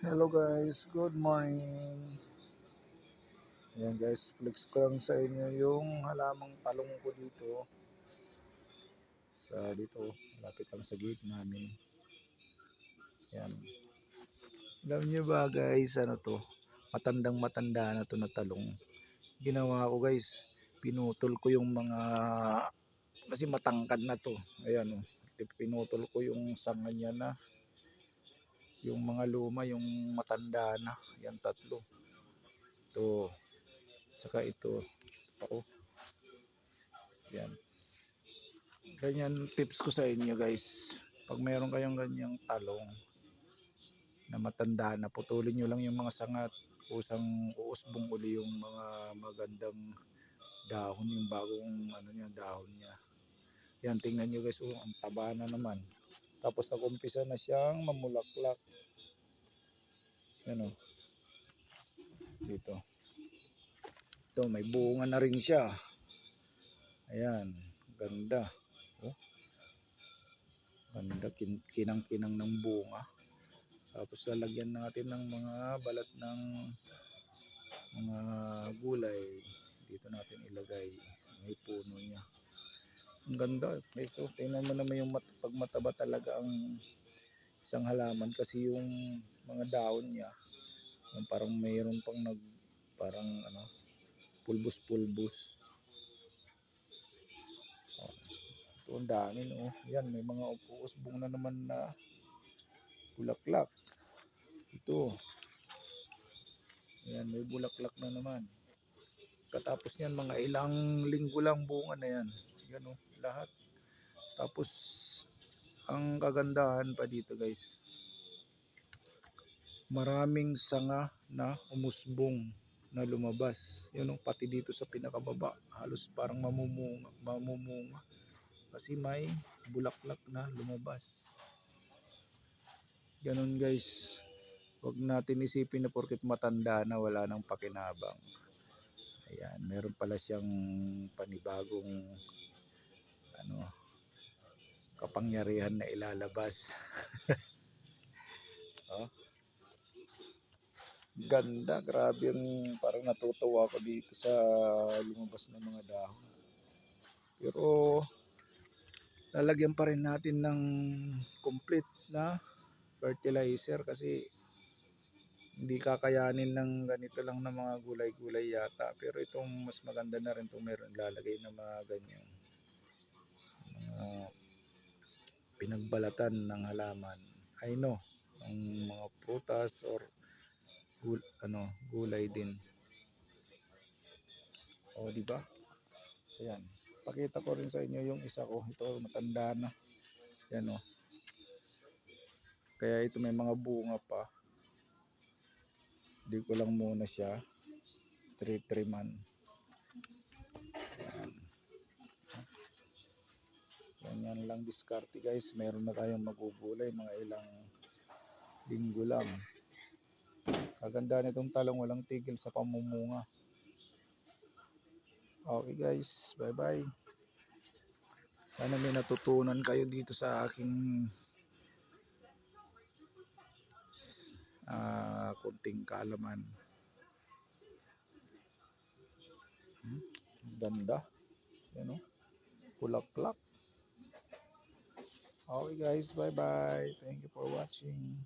Hello guys, good morning. Ayan guys, flex ko lang sa inyo yung halamang talong ko dito. Dito, malapit lang sa gate namin. Ayan. Alam nyo ba guys, ano to? Matandang matanda na to na talong. Ginawa ko guys, pinutol ko yung mga, kasi matangkad na to. Ayan o, pinutol ko yung sanga niya na. Yung mga luma, yung matanda na. Yan tatlo. Ito, tsaka ito. Ako. Yan. Ganyan tips ko sa inyo guys. Pag meron kayong ganyang talong na matanda na, putulin nyo lang yung mga sangat, kusang uusbong uli yung mga magandang dahon, yung bagong ano niya, dahon niya. Yan, tingnan nyo guys, ang taba na naman. Tapos nagumpisa na siyang mamulaklak. Yan o, dito. Ito, may bunga na rin siya. Ayan, ganda. Oh, ganda, kinang-kinang ng bunga. Tapos lalagyan natin ng mga balat ng mga gulay. Dito natin ilagay. May puno niya. Ang ganda. Okay, so tingnan mo naman yung pag mataba talaga ang isang halaman, kasi yung mga dahon niya, yung parang mayroon pang parang ano, pulbos-pulbos. Oh, ito ang dami no. Yan, may mga uusbong na naman na bulaklak. Ito. Yan, may bulaklak na naman. Katapos niyan, mga ilang linggo lang bunga na yan. Yan o, lahat. Tapos, ang kagandahan pa dito guys, maraming sanga na umusbong na lumabas. Yan o, pati dito sa pinakababa, halos parang mamumunga. Kasi may bulaklak na lumabas. Ganun guys. Huwag natin isipin na porket matanda na wala nang pakinabang. Ayan, meron pala siyang panibagong ano, kapangyarihan na ilalabas. Oh, ganda, grabe, yung parang natutuwa ako dito sa lumabas na mga dahon. Pero lalagyan pa rin natin ng complete na fertilizer, kasi hindi kakayanin ng ganito lang na mga gulay-gulay yata. Pero itong mas maganda na rin itong meron lalagay na mga ganyan, pinagbalatan ng halaman. I know, ang mga prutas or gulay din. O di ba? Ayan. Pakita ko rin sa inyo yung isa ko. Ito matanda na. Yan o. Kaya ito may mga bunga pa. Di ko lang muna siya triman. Ganyan lang diskarte guys. Meron na tayong magugulay. Mga ilang linggo lang. Kaganda nitong talong, walang tigil sa pamumunga. Okay guys. Bye bye. Sana may natutunan kayo dito sa aking kunting kaalaman. Ganda. Yan o. Bulaklak. Okay guys. Bye bye. Thank you for watching.